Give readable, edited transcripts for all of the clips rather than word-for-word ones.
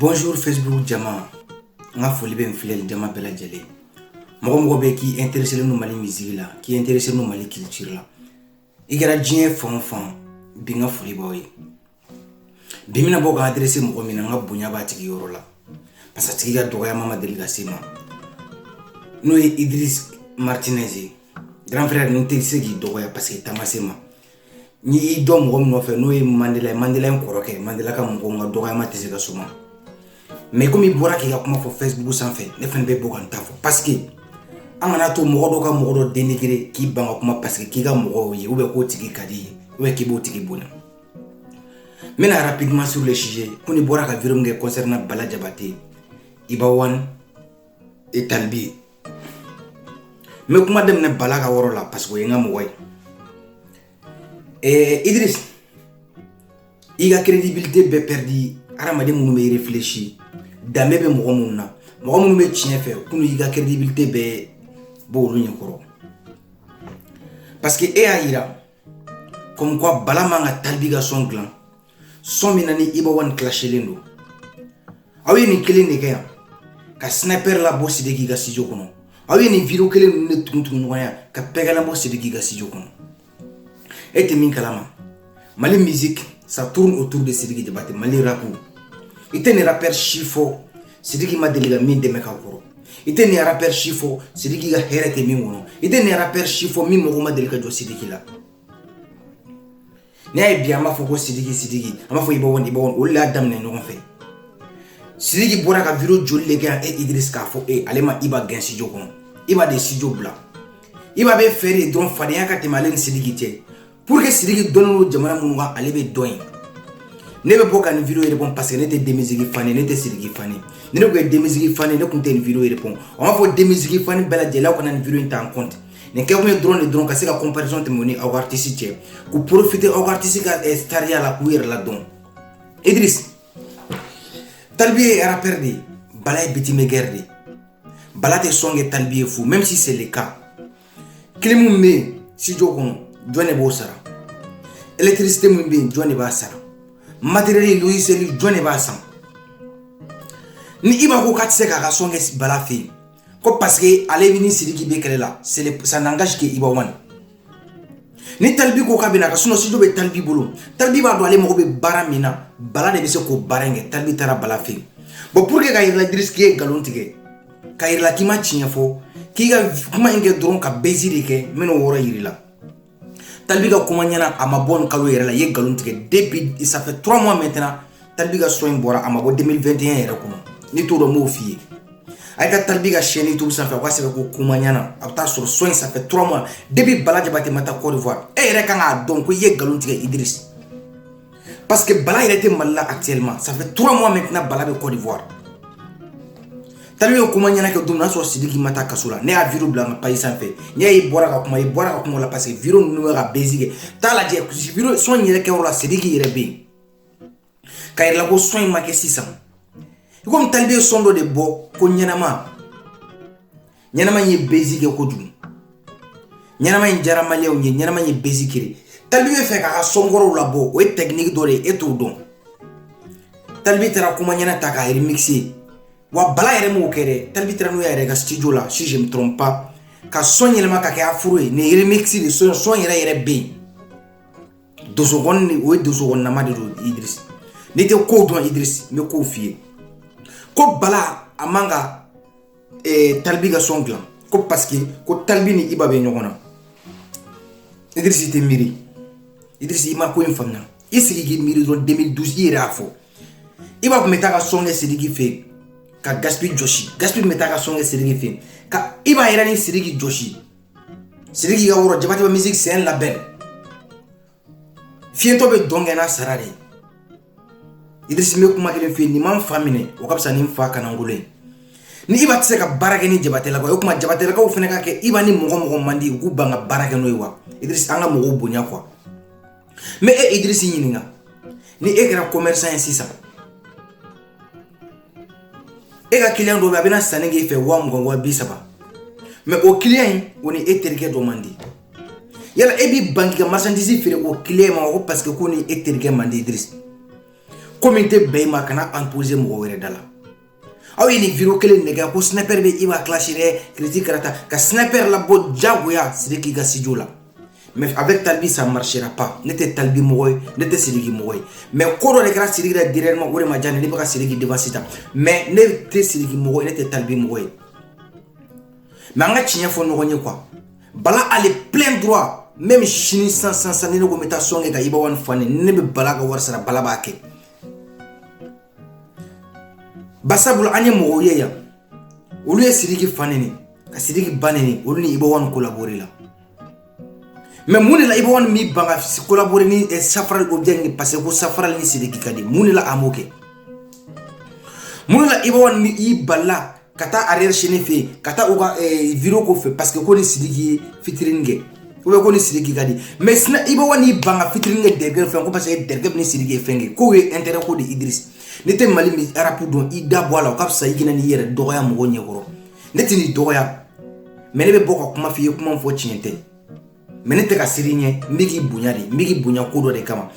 Bonjour Facebook Jama. Nga foli be mfilel Jama bela jele. Mogo be ki intéressé no mali musique la, ki intéressé no mali culture la. Igara djien fon bi nga foli boy. Bi mina boga adressé mogo mina nga bunya ba tigi yoro la. Parce que tigi ga doya mama deliga sema. No Idriss Martinez. Grand frère no te segi doya parce que tamasema. Ni do mogo no fe no Mandela en koroke, Mandela ka mogo nga doya ma tese ga suma. Mais comme il bora ki ga kuma fo Facebook sans fait, ne fen be boga ntafo parce que amana to mogo do ka mogo do denigre ki banga kuma parce que ki ga mogo yi ou be ko tigi kadi ou be ki bo tigi bona. Maintenant rapidement sur le sujet, pour ni bora ka virum nge concernant Bala Jabate, Ibawan et Talbi. Mais kuma dem ne Bala ka woro la parce que yenga mo way. Idriss, il a crédibilité be perdu, aramade munu me réfléchir. Damé be mogo munna. Mogo munu be tien fe, kunu il a crédibilité be bo lu nyekoro. Parce que ira comme quoi Bala manga Talbi ga son clan. Son minani Ibawan clasher lendo. Awi ni kele ne kaya. Ka sniper la boss de giga si jokono. Awi ni video kele ne tuntu noya ka pega la boss de giga si jokono. Et min kalama. Mali musique ça tourne autour de Sidiki Jabate, Mali rapu. Ite ne rappeur chifo Sidiki ma deliga min de meka koro. Ite ne rappeur chifo Sidiki ga herete min wono. Ite ne rappeur chifo min mo ma deliga jo Sidiki la. Ne bien ma foko Sidiki ama fo Ibawan o la dam ne no fait. Sidiki bora ka video joli le ga et Idriss ka fo alema Iba gen si jokono. Iba de si bla. Iba be fere don fadiya ka temalen Sidiki te. Pour que Sidiki donne le jamana munga alebe doin. Ne be boka ni video répond parce que n'était des musiques fan n'était Sidiki fan. Ne ko des musiques fan ne compte une vidéo répond. On va faire des musiques fan bela de là qu'on a une vidéo en compte. Ne ke ko drone ka se ka comparaison te moni au artiste ku profiter au artiste ka staria la courir là don. Idriss Talbi era perdu. Bala biti me garder. Bala te songe Talbi fou même si c'est le cas. Klimu me si jokono Johnny Bossara. Électricité mumbi Johnny Bassara. Matériel Louis Johnny Bassam. Ni iba ko katse ka songe Bala fi. Ko parce que allez venir Sidiki be kele la, ça n'engage que Ibawan. Ni Talbi ko kabina ka suno sido be Talbi bolo. Talbi ba do ale mo be baramina. Bala de be se ko barenge Talbi tara Bala fi. Bon pour que ka ira Idriss ki galon tige. Ka ira kima chinya fo. Ki ga kuma inge dron ka beziri ke meno wora yirila. Talbi ga kuma nyana amabon kalo yere la ye galon tige depuis ça fait 3 mois maintenant. Talbi ga soin bora amabo 2021 yere kuma. Ni to do mo fi. Aïka Talbi ga chaîne tout ça fait quoi c'est ko kuma nyana abta sur soin ça fait 3 mois depuis Bala Jabate mata Côte d'Ivoire. Yere kanga donc ye galon tige Idriss. Parce que Bala il était mal là actuellement. Ça fait 3 mois maintenant Bala be Côte d'Ivoire. Talbi ko kuma nyana ke dumna so Sidiki mata kasula ne a viru blanc pa isan fait ne yi bora ka kuma la parce que viru no ga bezige tala je viru so nyere ke wala Sidiki yere be kay la ko soin ma ke 600 comme Talbi sondo de bo ko nyana nye bezige ko dum nyana ma njara malew nyana ma nye bezikiri Talbi be fe ka songoro la bo o technique dore et tout don Talbi tara kuma nyana ta ka remixer wa Bala yere mo kere Talbi tara no yere ga studio là si je me trompe pas ka son yelema ka ke afuru ne remixer de son yere be do so gon ni o do so gon na ma de Idriss ne te ko don Idriss me ko fie ko Bala amanga Talbi ga son clan ko parce que ko Talbi ni Iba be nyogona Idriss te miri Idriss ima ko infamna isigi gi miri don 2012 ira fo Iba ko meta ga son Sidiki fe ka Gaspi meta ka son Sidiki fe ka Iba ira ni Sidiki Joshi Sidiki ga woro Jabate ba musique c'est un label fiento be dongena sarare Idriss me kuma kele fe ni man famine o kapsa ni fa kana ngule ni Iba tse ka barake ni Jabate la ko kuma Jabate la ko fene ka ke Iba ni mogo mandi ku banga barake no yiwa Idriss anga mogo bonya quoi mais Idriss yininga ni ekra commerçant insisa ega client do babina sanenge fe wa mgongo bisaba mais au client on est terke demandé yala ebi banki ka marchandise fere au client ma parce que ko ni terke mandi Idriss communauté bɛɛ ma kana imposer mɔgɔ wɛrɛ da la aw ye ni vidéo kelen nɛgɛ ko sniper bɛ Iba clash dɛ critique karata ka sniper la bɔ jagoya Sidiki ka studio la mais avec Talbi ça marchera pas ne tɛ Talbi mɔgɔ ye ne tɛ Sidiki mɔgɔ ye mais ko dɔ de kɛra Sidiki la directement o de ma diya ne bɛ ka Sidiki devant ta mais ne tɛ Sidiki mɔgɔ ye ne tɛ Talbi mɔgɔ ye mais an ka tiɲɛ fɔ ɲɔgɔn ye quoi Bala a les plein droit même sini sans ni ne ko n bɛ taa sɔn kɛ ka Iba One fan ne bɛ Bala ka wari sara Bala b'a kɛ basabula an ye mɔgɔw ye yan olu ye Sidiki fan ni ka Sidiki ba ni olu ni Iba One collaborer la mais mun de la Iba One mi ban ka collaborer ni Safral Obiang parce que ko Safral ni Sidiki ka di mun de la amo kɛ mun de la Iba One mi i bala ka taa arrière chaîne fɛ ka taa u ka vidéo ko fɛ parce que ko ni Sidiki fitinin kɛ ou bien ko ni Sidiki ka di mais sina Iba One i ban ka fitinin kɛ dergɛ fɛn ko parce que dergɛ ni Sidiki ye fɛn kɛ ko ye intérêt ko de Idriss ne tɛ Mali mi arabu dɔn i da bɔ a la o ka fisa i kana n'i yɛrɛ dɔgɔya mɔgɔ ɲɛkɔrɔ ne tɛ n'i dɔgɔya mais ne bɛ bɔ ka kuma f'i ye kuma fɔ tiɲɛ tɛ mais ne tɛ ka siri ɲɛ n bɛ k'i bonya de n bɛ k'i bonya ko dɔ de kama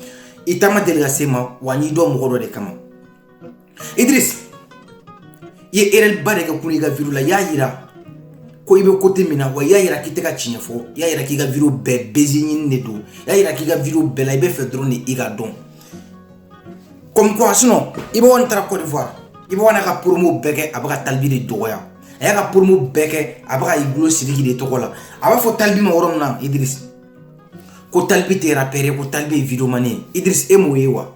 i ta ma deli ka se ma wa n y'i dɔn mɔgɔ dɔ de kama Idriss i ye erreur ba de kɛ kun i ka vidéo la i y'a yira ko i bɛ côté min na wa i y'a yira k'i tɛ ka tiɲɛ fɔ i y'a yira k'i ka vidéo bɛɛ baiser ɲini de don i y'a yira k'i ka vidéo bɛɛ la i bɛ fɛ dɔrɔn de i ka dɔn comme quoi sinon Iba One taara Côte d'Ivoire Iba One ka promo bɛɛ kɛ a bɛ ka Talbi de dɔgɔya a y'a ka promo bɛɛ kɛ a bɛ ka i gulo Sidiki de tɔgɔ la a b'a fɔ Talbi ma yɔrɔ min na Idriss ko Talbi tɛ rappeur ko Talbi ye vidéoman ye Idriss e m'o ye wa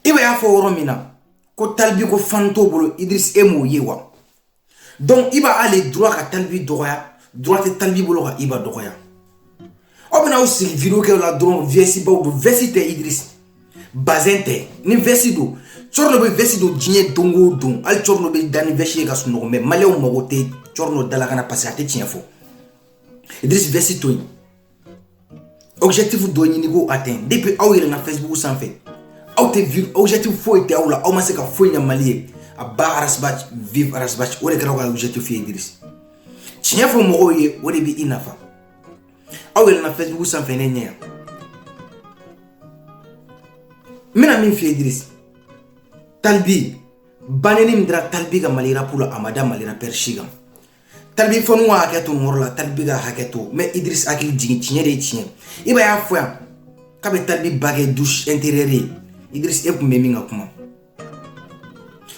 Iba y'a fɔ yɔrɔ min na ko Talbi ko fan t'o bolo Idriss e m'o ye wa donc Iba a le droit ka Talbi dɔgɔya droit tɛ Talbi bolo ka Iba dɔgɔya aw bɛna aw sigi vidéo kɛ la dɔrɔn vesi baw don vesi tɛ Idriss bazin tɛ ni vesi don Corno bɛ vesi don diɲɛ don o don hali Corno bɛ da ni vesi ye ka sunɔgɔ mais maliyɛnw mago tɛ Corno dalakana parce que a tɛ tiɲɛ fɔ Idriss vesi to yen objectif dɔ ɲini ko atteint depuis aw yɛlɛnna Facebook sanfɛ aw tɛ objectif foyi tɛ aw la aw ma se ka foyi ɲɛ Mali ye a ba Arasbach vive Arasbach o de kɛra aw ka objectif ye Idriss tiɲɛ fɔ mɔgɔw ye o de bɛ i nafa aw yɛlɛnna Facebook sanfɛ ne ɲɛ yan n bɛna min f'i ye Idriss Talbi baneni min dira Talbi ka Mali rap la a ma da Mali rappeur si kan Talbi fɔnu ka hakɛ to nin yɔrɔ la Talbi ka hakɛ to mais Idriss hakili jigin tiɲɛ de ye tiɲɛ Iba y'a fɔ yan k'a bɛ Talbi ba kɛ douche intérieure ye Idriss e kun bɛ min ka kuma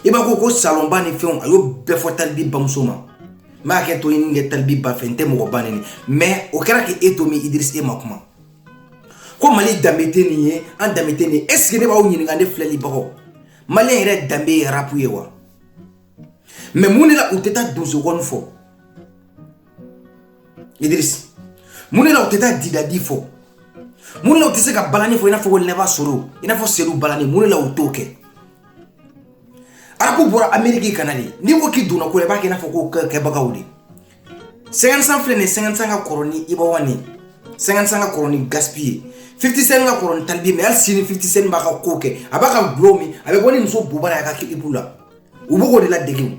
Iba ko salon ba ni fɛnw a y'o bɛɛ fɔ Talbi bamuso ma n b'a hakɛ to ɲini kɛ Talbi ba fɛ n tɛ mɔgɔ ba neni mais o kɛra k'e to min Idriss e ma kuma ko Mali danbe tɛ nin ye an danbe tɛ nin ye est ce que ne b'aw ɲininka ne filɛlibagaw Maliyɛn yɛrɛ danbe ye rap ye wa mais mun de la u tɛ taa donsokɔni fɔ Idriss mun de la u tɛ taa didadi fɔ mun de la u tɛ se ka balani fɔ i n'a fɔ ko Lɛba Soro i n'a fɔ Seydou Balani mun de la u t'o kɛ arabu bɔra Amérique kana de n'i ko k'i donna ko la i b'a kɛ i n'a fɔ ko kɛbagaw de 55 filɛ nin ye 55 ka kɔrɔ ni Iba One ye 55 ka kɔrɔ ni Gaspille 57 ka kɔrɔ ni Talbi mais hali sini 57 b'a ka ko kɛ a b'a ka gulo min a bɛ bɔ ni muso Buba la a ka clip la u b'o de la dege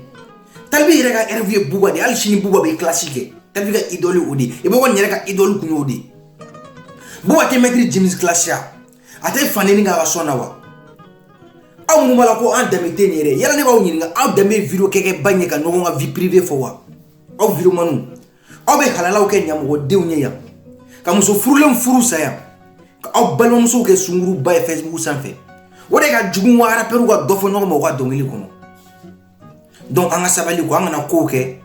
Talbi yɛrɛ ka RV ye Buba de hali sini Buba bɛ classe kɛ Talbi ka idole o de Iba One yɛrɛ ka idole kun y'o de Buba tɛ maître James classe a tɛ faneni k'a ka sɔn na wa aw mun b'a la ko an danbe tɛ nin yɛrɛ yala ne b'aw ɲininka aw danbe vidéo kɛ ba ɲɛ ka ɲɔgɔn ka vie privée fɔ wa aw vidéomaniw aw bɛ halalaw kɛ ɲamɔgɔdenw ye yan ka muso furulen furu sa yan aw balimamusow kɛ sunguruba ye Facebook sanfɛ o de ka jugu wa rappeur ka dɔ fɔ ɲɔgɔn ma u ka dɔnkili kɔnɔ donc an ka sabali ko an kana kow kɛ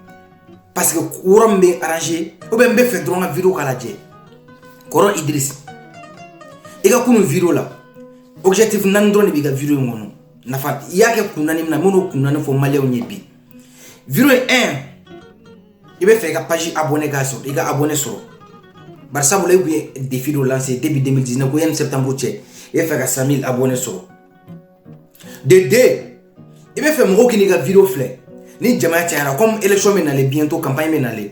parce que yɔrɔ min bɛ arranger ou bien n bɛ fɛ dɔrɔn ka vidéo k'a lajɛ kɔrɔ Idriss i ka kunun vidéo la objectif naani dɔrɔn de b'i ka vidéo in kɔnɔ nafa i y'a kɛ kun naani min na n bɛn'o kun naani fɔ maliyɛnw ye bi vidéo in 1 i bɛ fɛ i ka page abonné k'a sɔrɔ i ka abonné sɔrɔ bari sabula i kun ye défi dɔ lancé depuis 2019 ko yanni septembre cɛ i bɛ fɛ ka 100 000 abonnés sɔrɔ de 2 i bɛ fɛ mɔgɔw k'i ka vidéo filɛ ni jama cayara comme élection bɛ nalen bientôt campagne bɛ nalen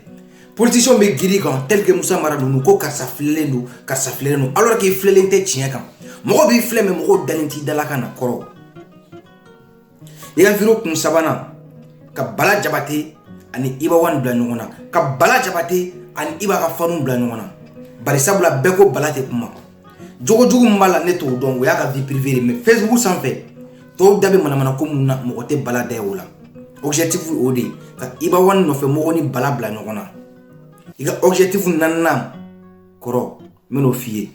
politiciens bɛ girin i kan tel que Musa Mara ninnu ko karisa filɛlen don karisa filɛlen don alors que i filɛlen tɛ tiɲɛ kan mɔgɔw b'i filɛ mais mɔgɔw dalen t'i dala kan na kɔrɔ i ka vidéo kun sabanan ka Bala Jabate ani Iba One bila ɲɔgɔn na ka Bala Jabate ani Iba ka fanu bila ɲɔgɔn na bari sabula bɛɛ ko Bala tɛ kuma jogo jugu mbala ne to don o ya ka vie privée mais Facebook sanfɛ to dabe mana ko mun na mɔgɔ tɛ bala da o la objectif o de ka iba wan no fɛ mɔgɔ ni bala bla ɲɔgɔn na i ka objectif nanna kɔrɔ meno fiye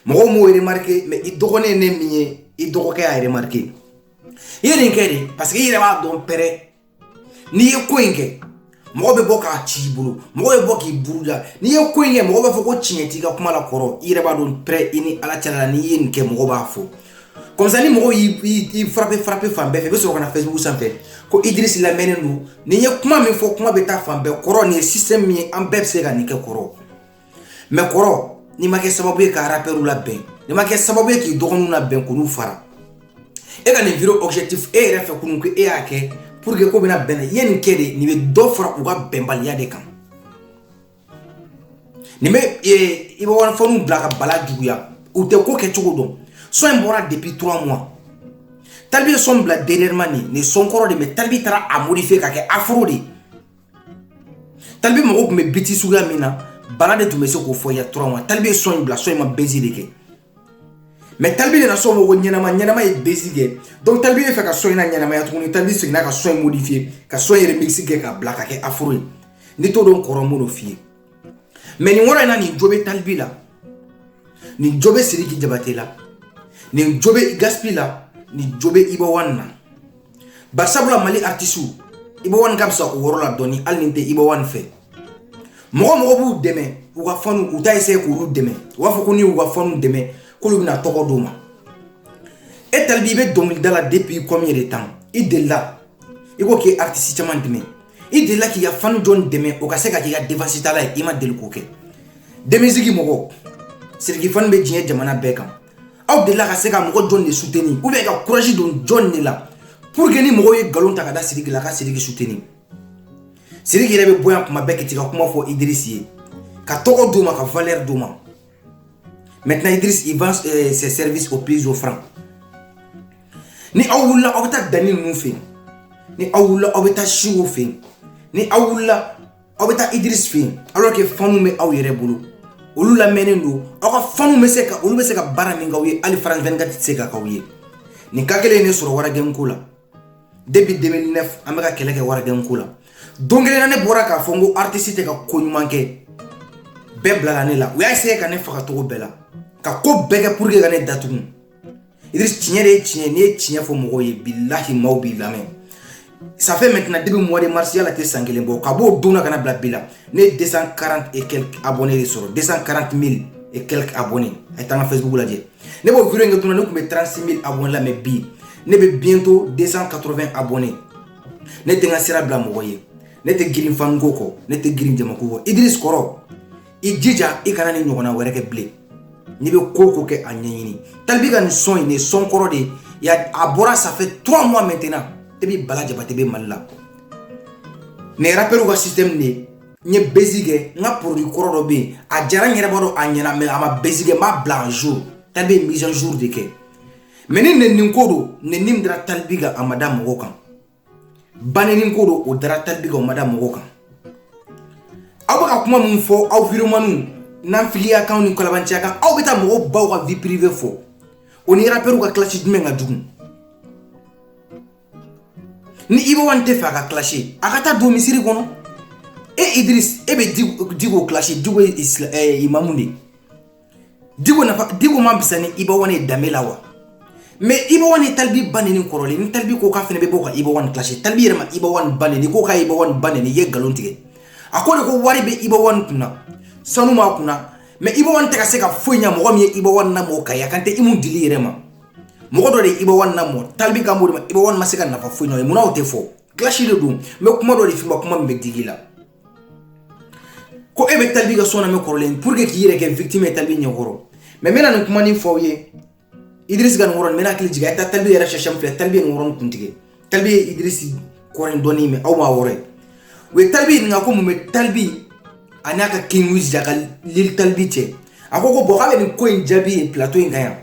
mɔgɔ mo remarquer mais i dɔgɔnen ne min ye i dɔgɔkɛ a remarquer i ye nin kɛ de parce que i yɛrɛ b'a dɔn pɛrɛ n'i ye ko in kɛ mɔgɔ bɛ bɔ k'a ci i bolo mɔgɔ bɛ bɔ k'i buruja n'i ye ko in kɛ mɔgɔ b'a fɔ ko tiɲɛ t'i ka kuma la kɔrɔ i yɛrɛ b'a dɔn pɛrɛ i ni ala cɛla la n'i ye nin kɛ mɔgɔ b'a fɔ comme ça ni mɔgɔ y'i frappé fan bɛɛ fɛ i bɛ sɔrɔ ka na Facebook sanfɛ ko Idriss lamɛnnen don nin ye kuma min fɔ kuma bɛ taa fan bɛɛ kɔrɔ nin ye système min ye an bɛɛ bɛ se ka nin kɛ kɔrɔ mais kɔrɔ n'i ma kɛ sababu ye ka rappeur labɛn n'i ma kɛ sababu ye k'i dɔgɔninw labɛn k'olu fara e ka nin vidéo objectif e yɛrɛ fɛ kunun ko e y'a kɛ pour que ko bɛna bɛn i ye nin kɛ de nin bɛ dɔ fara u ka bɛnbaliya de kan nin bɛ i bɛ wari fɔniw bila ka bala juguya u tɛ ko kɛ cogo dɔn son in bɔra depuis 3 mois Talbi ye son bila dernièrement nin son kɔrɔ de mais Talbi taara a modifier ka kɛ afro de Talbi mɔgɔw tun bɛ biti suguya min na bala de tun bɛ se k'o fɔ il y a 3 mois Talbi ye son in bila son in ma baiser de kɛ mais Talbi nana son ko ɲɛnama ye baiser kɛ donc Talbi bɛ fɛ ka son in na ɲɛnamaya tuguni Talbi seginna ka son in modifier ka son in remix kɛ ka bila ka kɛ afro ye ni t'o dɔn kɔrɔ mun f'i ye mais nin wɔɔrɔ in na nin jo bɛ Talbi la nin jo bɛ Sidiki Jabate la nin jo bɛ Gaspi la nin jo bɛ Iba One na barisabula Mali artiste Iba One ka bisa o yɔrɔ la dɔɔni hali nin tɛ Iba One fɛ mɔgɔ b'u dɛmɛ u ka fanu u t'a essayer k'olu dɛmɛ u b'a fɔ ko ni u ka fanu dɛmɛ k'olu bɛna tɔgɔ d'u ma e Talbi i bɛ dɔnkilida la depuis combien de temps i delila i ko k'i artiste caman dɛmɛ i delila k'i ka fanu jɔn dɛmɛ o ka se ka k'i ka défense tala ye i ma deli k'o kɛ denmisigi mɔgɔ Sidiki fanu bɛ diɲɛ jamana bɛɛ kan aw delila ka se ka mɔgɔ jɔn de soutenir ou bien ka courage don jɔn de la pour que ni mɔgɔw ye nkalon ta ka da Sidiki la ka Sidiki soutenir Sidiki yɛrɛ bɛ bonya kuma bɛɛ k'i ka kuma fɔ Idriss ye ka tɔgɔ d'u ma ka valeur d'u ma maintenant Idriss il vend ses services aux plus offrants ni aw wulila aw bɛ taa Dani ninnu fɛ ni aw wulila aw bɛ taa Chigo fɛ ni aw wulila aw bɛ taa Idriss fɛ alors que fanu bɛ aw yɛrɛ bolo olu lamɛnnen don aw ka fanu bɛ se ka olu bɛ se ka baara min k'aw ye hali France 24 tɛ se ka k'aw ye nin ka kelen ne sɔrɔ waragɛnko la depuis 2009 an bɛ ka kɛlɛ kɛ waragɛnko la don kelen na ne bɔra k'a fɔ n ko artiste tɛ ka ko ɲuman kɛ bɛɛ bilala ne la u y'a essayer ka ne faga cogo bɛɛ la ka ko bɛɛ kɛ pour que ka ne datugu Idriss tiɲɛ de ye tiɲɛ n'i ye tiɲɛ fɔ mɔgɔw ye bilahi maaw b'i lamɛn ça fait maintenant depuis mois de mars yala tɛ san kelen bɔ ka b'o don na ka na bila bi la ne ye 240 et quelques abonnés de sɔrɔ 240 000 et quelques abonnés a ye taa n ka Facebook lajɛ ne b'o vidéo in kɛ tuma ne tun bɛ 36 000 abonnés la mais bi ne bɛ bientôt 280 abonnés ne tɛ n ka sira bila mɔgɔ ye ne tɛ girin fanuko kɔ ne tɛ girin jamako kɔ Idriss kɔrɔ i jija i kana ni ɲɔgɔnna wɛrɛ kɛ bilen n'i bɛ ko ko kɛ a ɲɛɲini Talbi ka nin son in nin son kɔrɔ de a bɔra ça fait 3 mois maintenant depuis Bala Jabate bɛ Mali la nin rappeur ka système de n ye baiser kɛ n ka produit kɔrɔ dɔ bɛ yen a jara n yɛrɛ b'a dɔn a ɲɛna mais a ma baiser kɛ n b'a bila en jour Talbi ye mise en jour de kɛ mais ni nɛni ko don nɛni min dara Talbi kan a ma da mɔgɔw kan baneni ko don o dara Talbi kan o ma da mɔgɔw kan aw bɛ ka kuma min fɔ aw vidéomaniw n'anfiliya kan ni kalabanciya kan aw bɛ taa mɔgɔw baw ka vie privée fɔ o ni rappeur ka clash jumɛn ka jugu ni Iba One tɛ fɛ a ka clash a ka taa don misiri kɔnɔ Idriss e bɛ Diko clash Diko ye imamu de Diko ma bisa ni Iba One ye danbe la wa mais Iba One ye Talbi baneni kɔrɔlen ni Talbi ko k'a fana bɛ bɔ ka Iba One clash Talbi yɛrɛ ma Iba One baneni ko k'a Iba One baneni i ye nkalon tigɛ a ko de ko wari bɛ Iba One kunna sanu m'a kunna mais Iba One tɛ ka se ka foyi ɲɛ mɔgɔ min ye Iba One lamɔ ka ya kan tɛ Imu dili yɛrɛ ma mɔgɔ dɔ de ye Iba One lamɔ Talbi kan b'o de ma Iba One ma se ka nafa foyi ɲɛ munna o tɛ fɔ clash de don mais kuma dɔ de f'i ma kuma min bɛ digi la ko e bɛ Talbi ka son lamɛn kɔrɔlen pour que k'i yɛrɛ kɛ victime ye Talbi ɲɛkɔrɔ mais n bɛna nin kuma nin fɔ aw ye Idriss ka nin yɔrɔ nin n bɛna hakili jigin a ye taa Talbi yɛrɛ chercher min filɛ Talbi ye nin yɔrɔ nin kun tigɛ Talbi ye Idriss kɔrɔ dɔɔni mais aw m'a wɔrɔ ye u ye Talbi ɲininka ko mun bɛ Talbi a n'a ka King Wiz ka Lil Talbi cɛ a ko bon k'a bɛ nin ko in jaabi ye plateau in kan yan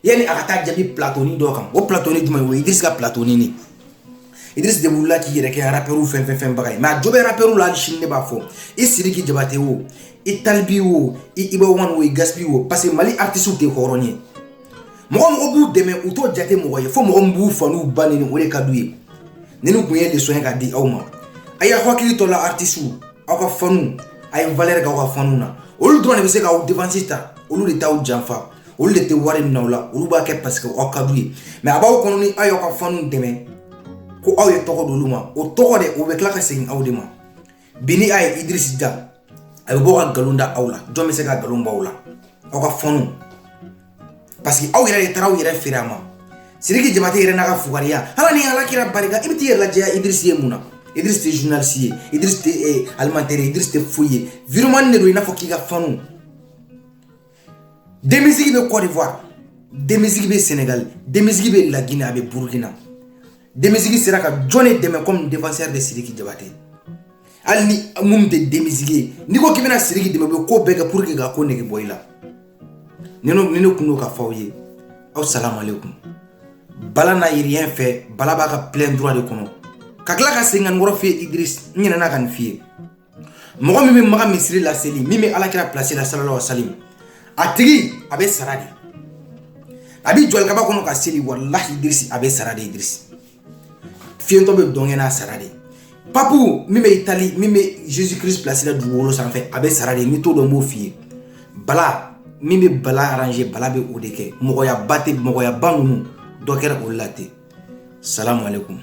yani a ka taa jaabi plateau ni dɔ kan o plateau ni jumɛn o ye Idriss ka plateau ni ne Idriss de wulila k'i yɛrɛ kɛ rappeur fɛn baga ye mais a jo bɛ rappeur la hali sini ne b'a fɔ i Sidiki Jabate o i talibi wo i ba wan wo i gaspi wo parce que Mali artiste te horonye mo b'u dɛmɛ u to jate mɔgɔ ye fo mɔgɔ b'u fanu bani o de ka du ye ni kun ye leçon ka di aw ma a y'a hakili to la artiste aw ka fanu a ye valeur k'aw ka fanu na olu dɔrɔn de bɛ se k'aw défense ta olu de t'aw janfa olu de tɛ wari minɛ aw la olu b'a kɛ parce que aw ka du ye mais a b'aw kɔnɔ ni aw y'aw ka fanu dɛmɛ ko aw ye tɔgɔ d'olu ma o tɔgɔ de o bɛ tila ka segin aw de ma bi ni a ye Idriss Ja a bɛ bɔ ka nkalon da aw la jɔn bɛ se ka nkalon b'aw la aw ka fanu parce que aw yɛrɛ de taara aw yɛrɛ feere a ma Sidiki Jabate yɛrɛ n'a ka fugariya hala ni ala kira barika i bɛ t'i yɛrɛ lajɛ Idriss ye mun na Idriss tɛ journaliste ye Idriss tɛ alimentaire ye Idriss tɛ foyi ye virement de don i n'a fɔ k'i ka fanu denmisigi bɛ Côte d'Ivoire denmisigi bɛ Sénégal denmisigi bɛ La Guinée a bɛ Burkina denmisigi sera ka jɔn de dɛmɛ comme défenseur de Sidiki Jabate hali ni mun tɛ denmisigi ye n'i ko k'i bɛna Sidiki dɛmɛ u bɛ ko bɛɛ kɛ pour que ka ko nege bɔ i la ni ne kun do ka fɔ aw ye aw salamu alaikum Bala n'a rien fait Bala b'a ka plein droit de kɔnɔ ka tila ka segin ka nin kɔrɔ f'i ye Idriss n ɲinɛna ka nin f'i ye mɔgɔ min bɛ maga misiri la seli min bɛ alakira place la sallallahu alaihi wa sallam a tigi a bɛ sara de a bɛ jɔli kaba kɔnɔ ka seli wallahi Idriss a bɛ sara de Idriss fiyentɔ bɛ dɔnkɛ n'a sara de papu min bɛ Italie min bɛ Jésus Christ place la dugukolo sanfɛ a bɛ sara de ni t'o dɔn n b'o f'i ye Bala min bɛ Bala arranger Bala bɛ o de kɛ mɔgɔyaba tɛ mɔgɔyaba ninnu dɔ kɛra olu la ten salamu alaikum